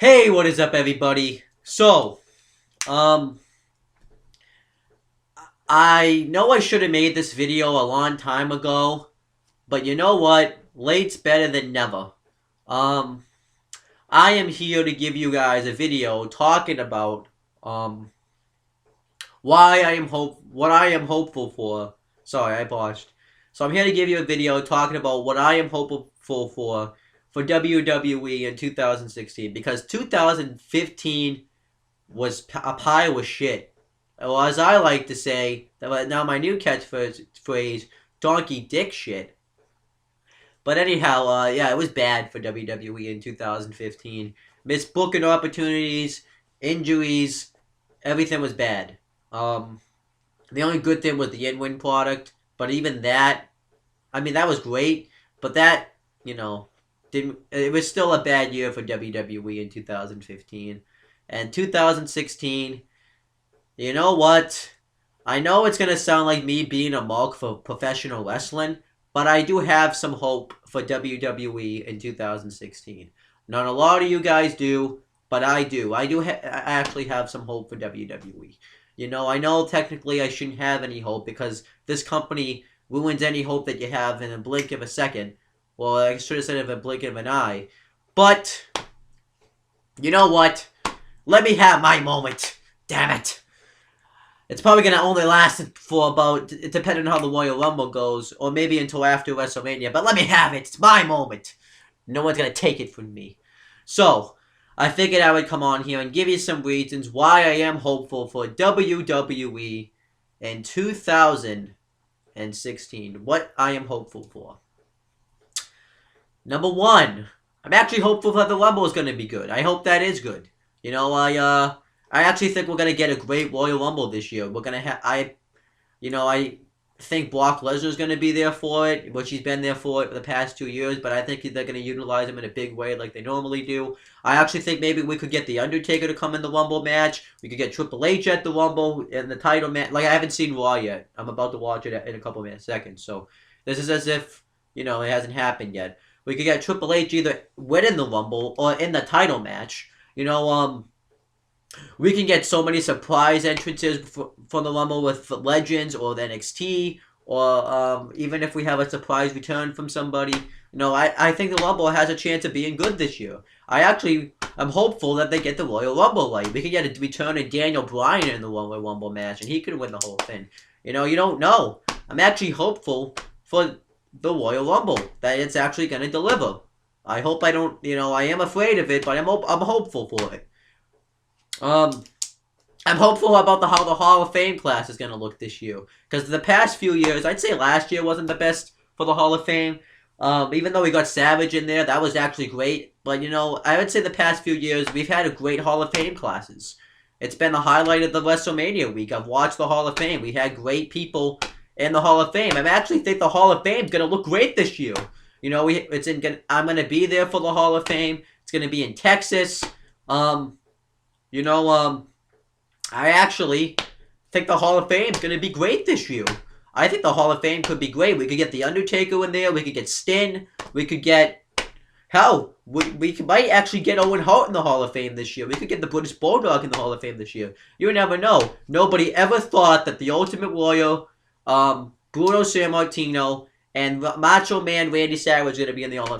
Hey, what is up, everybody? So, um, I know I should have made this video a long time ago, but you know what? Late's better than never. Um, I am here to give you guys a video talking about, what I am hopeful for. Sorry, I botched. So I'm here to give you a video talking about what I am hopeful for WWE in 2016, because 2015 was a pile of shit. Well, as I like to say, now my new catchphrase, donkey dick shit. But anyhow, yeah, it was bad for WWE in 2015. Missed booking opportunities, injuries, everything was bad. The only good thing was the in-win product, but even that, I mean, that was great, but that, you know, didn't. It was still a bad year for WWE in 2015, and 2016. You know what? I know it's gonna sound like me being a mark for professional wrestling, but I do have some hope for WWE in 2016. Not a lot of you guys do, but I do. I actually have some hope for WWE. You know, I know technically I shouldn't have any hope because this company ruins any hope that you have in a blink of a second. Well, I should have said in a blink of an eye. But, you know what? Let me have my moment. Damn it. It's probably going to only last for about, depending on how the Royal Rumble goes, or maybe until after WrestleMania. But let me have it. It's my moment. No one's going to take it from me. So, I figured I would come on here and give you some reasons why I am hopeful for WWE in 2016. What I am hopeful for. Number one, I'm actually hopeful that the Rumble is going to be good. I hope that is good. You know, I actually think we're gonna get a great Royal Rumble this year. We're gonna have I think Brock Lesnar's gonna be there for it, which he's been there for the past 2 years. But I think they're gonna utilize him in a big way, like they normally do. I actually think maybe we could get the Undertaker to come in the Rumble match. We could get Triple H at the Rumble in the title match. Like, I haven't seen Raw yet. I'm about to watch it in a couple of seconds. So this is as if it hasn't happened yet. We could get Triple H either winning the Rumble or in the title match. We can get so many surprise entrances for the Rumble with Legends or the NXT, or even if we have a surprise return from somebody. I think the Rumble has a chance of being good this year. I'm hopeful that they get the Royal Rumble right. We could get a return of Daniel Bryan in the Royal Rumble match, and he could win the whole thing. You don't know. I'm actually hopeful for the Royal Rumble, that it's actually going to deliver. I hope I don't, I am afraid of it, but I'm hopeful for it. I'm hopeful about how the Hall of Fame class is going to look this year. Because the past few years, I'd say last year wasn't the best for the Hall of Fame. Even though we got Savage in there, that was actually great. But, I would say the past few years, we've had a great Hall of Fame classes. It's been the highlight of the WrestleMania week. I've watched the Hall of Fame. We had great people in the Hall of Fame. I actually think the Hall of Fame is going to look great this year. I'm going to be there for the Hall of Fame. It's going to be in Texas. I actually think the Hall of Fame is going to be great this year. I think the Hall of Fame could be great. We could get The Undertaker in there. We could get Sting. We could get... Hell, we might actually get Owen Hart in the Hall of Fame this year. We could get the British Bulldog in the Hall of Fame this year. You never know. Nobody ever thought that the Ultimate Warrior, Bruno Sammartino, and Macho Man Randy Savage was going to be in the Hall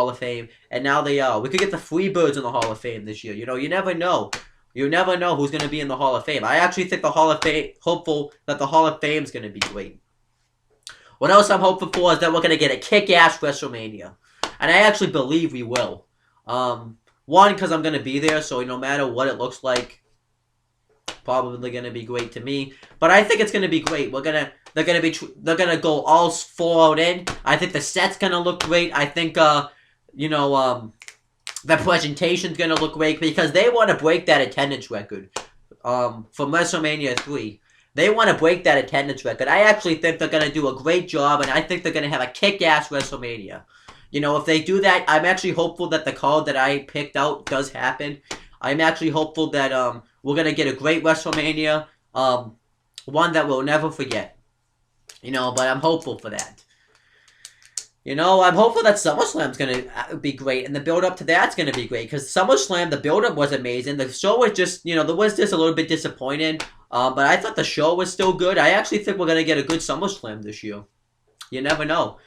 of Fame, and now they are. We could get the Freebirds in the Hall of Fame this year. You never know. You never know who's going to be in the Hall of Fame. I actually think hopeful that the Hall of Fame is going to be great. What else I'm hopeful for is that we're going to get a kick-ass WrestleMania. And I actually believe we will. One, because I'm going to be there, so no matter what it looks like, probably going to be great to me. But I think it's going to be great. They're going to go all 4 out in. I think the set's going to look great. I think, the presentation's going to look great because they want to break that attendance record from WrestleMania 3. They want to break that attendance record. I actually think they're going to do a great job, and I think they're going to have a kick-ass WrestleMania. If they do that, I'm actually hopeful that the card that I picked out does happen. I'm actually hopeful that we're going to get a great WrestleMania, one that we'll never forget. But I'm hopeful for that. You know, I'm hopeful that SummerSlam's gonna be great, and the build up to that's gonna be great. Because SummerSlam, the build up was amazing. The show was just, there was just a little bit disappointing. But I thought the show was still good. I actually think we're gonna get a good SummerSlam this year. You never know.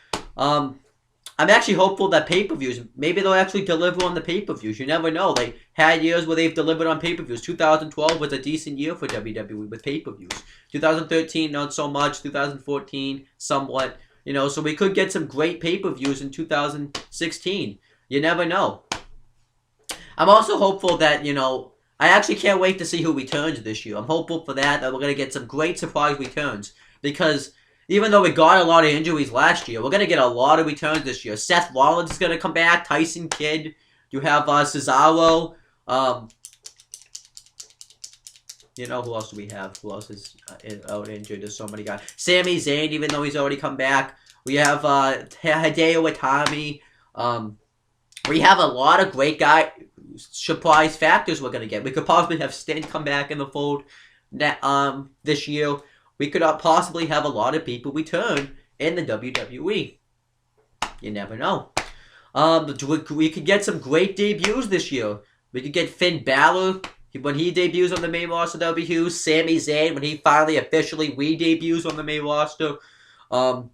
I'm actually hopeful that pay-per-views, maybe they'll actually deliver on the pay-per-views. You never know. They had years where they've delivered on pay-per-views. 2012 was a decent year for WWE with pay-per-views. 2013, not so much. 2014, somewhat. So we could get some great pay-per-views in 2016. You never know. I'm also hopeful that, I actually can't wait to see who returns this year. I'm hopeful for that we're going to get some great surprise returns. Because even though we got a lot of injuries last year, we're going to get a lot of returns this year. Seth Rollins is going to come back. Tyson Kidd. You have Cesaro. Who else do we have? Who else is out injured? There's so many guys. Sami Zayn, even though he's already come back. We have Hideo Itami. We have a lot of great surprise factors we're going to get. We could possibly have Sting come back in the fold this year. We could possibly have a lot of people return in the WWE. You never know. We could get some great debuts this year. We could get Finn Balor when he debuts on the main roster of WWE. Sami Zayn when he finally officially re-debuts on the main roster. When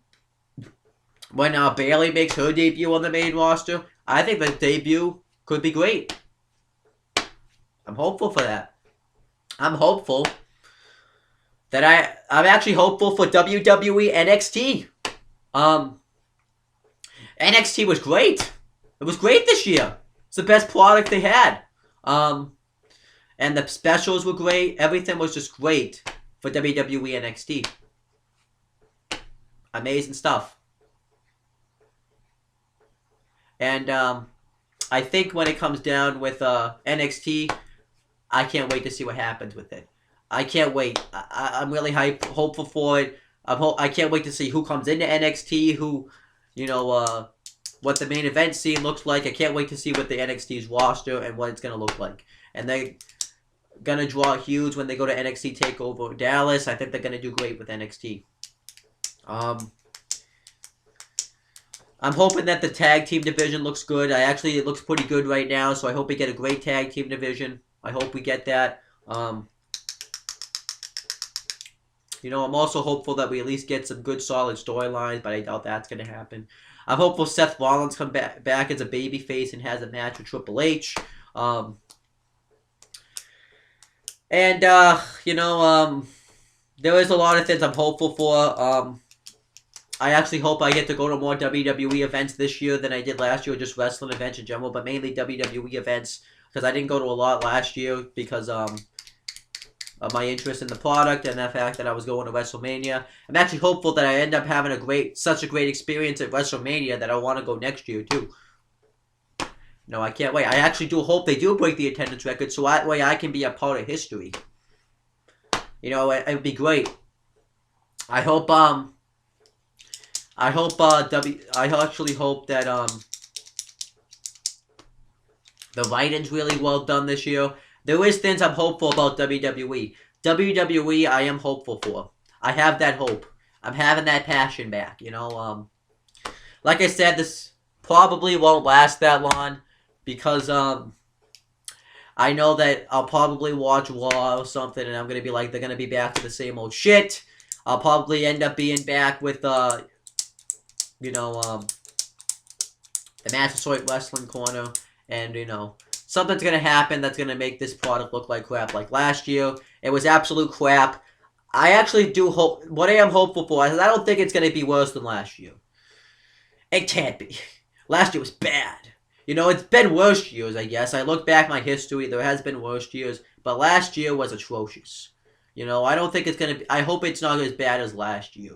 Bayley makes her debut on the main roster. I think the debut could be great. I'm hopeful for that. I'm hopeful that I'm actually hopeful for WWE NXT. NXT was great. It was great this year. It's the best product they had. And the specials were great. Everything was just great for WWE NXT. Amazing stuff. And I think when it comes down with NXT, I can't wait to see what happens with it. I can't wait. I'm really hopeful for it. I can't wait to see who comes into NXT, who, what the main event scene looks like. I can't wait to see what the NXT's roster and what it's going to look like. And they're going to draw huge when they go to NXT TakeOver Dallas. I think they're going to do great with NXT. I'm hoping that the tag team division looks good. It looks pretty good right now, so I hope we get a great tag team division. I hope we get that. I'm also hopeful that we at least get some good, solid storylines, but I doubt that's going to happen. I'm hopeful Seth Rollins comes back as a babyface and has a match with Triple H. There is a lot of things I'm hopeful for. I actually hope I get to go to more WWE events this year than I did last year, just wrestling events in general, but mainly WWE events, because I didn't go to a lot last year because of my interest in the product and the fact that I was going to WrestleMania. I'm actually hopeful that I end up having such a great experience at WrestleMania that I want to go next year too. No, I can't wait. I actually do hope they do break the attendance record, so that way I can be a part of history. It would be great. I actually hope that the writing's really well done this year. There is things I'm hopeful about WWE. WWE I am hopeful for. I have that hope. I'm having that passion back, Like I said, this probably won't last that long because I know that I'll probably watch Raw or something and I'm going to be like, they're going to be back to the same old shit. I'll probably end up being back with the Massasoit Wrestling Corner, and, something's going to happen that's going to make this product look like crap. Like last year, it was absolute crap. I actually do hope, what I am hopeful for is I don't think it's going to be worse than last year. It can't be. Last year was bad. It's been worse years, I guess. I look back my history, there has been worse years, but last year was atrocious. I don't think it's going to be, I hope it's not as bad as last year.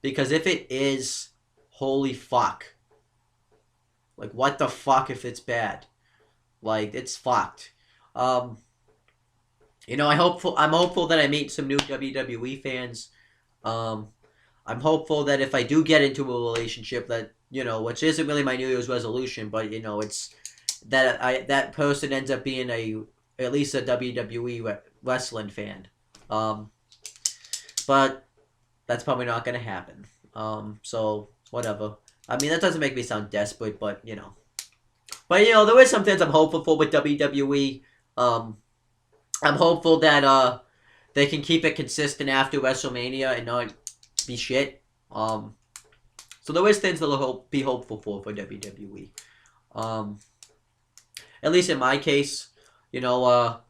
Because if it is, holy fuck. Like, what the fuck if it's bad? Like, it's fucked. I'm hopeful that I meet some new WWE fans. I'm hopeful that if I do get into a relationship that, which isn't really my New Year's resolution, but, it's that that person ends up being at least a WWE wrestling fan. But that's probably not going to happen. So, whatever. I mean, that doesn't make me sound desperate, but, you know. But, you know, there is some things I'm hopeful for with WWE. I'm hopeful that, they can keep it consistent after WrestleMania and not be shit. So there is things that I'll be hopeful for WWE. At least in my case, you know,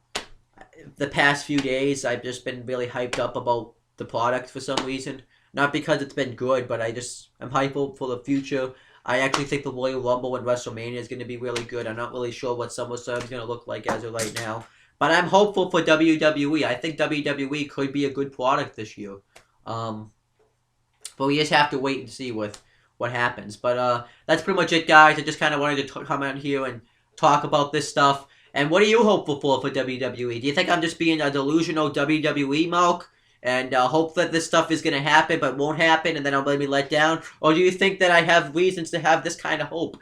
the past few days I've just been really hyped up about the product for some reason. Not because it's been good, but I'm hyped for the future. I actually think the Royal Rumble and WrestleMania is going to be really good. I'm not really sure what SummerSlam is going to look like as of right now. But I'm hopeful for WWE. I think WWE could be a good product this year. But we just have to wait and see what happens. But that's pretty much it, guys. I just kind of wanted to come out here and talk about this stuff. And what are you hopeful for WWE? Do you think I'm just being a delusional WWE milk and hope that this stuff is going to happen but won't happen and then I'll be let down? Or do you think that I have reasons to have this kind of hope?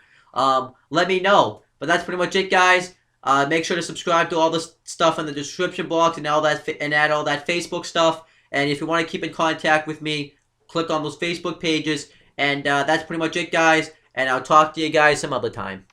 Let me know. But that's pretty much it, guys. Make sure to subscribe to all this stuff in the description box and all that, and add all that Facebook stuff. And if you want to keep in contact with me, click on those Facebook pages. And that's pretty much it, guys. And I'll talk to you guys some other time.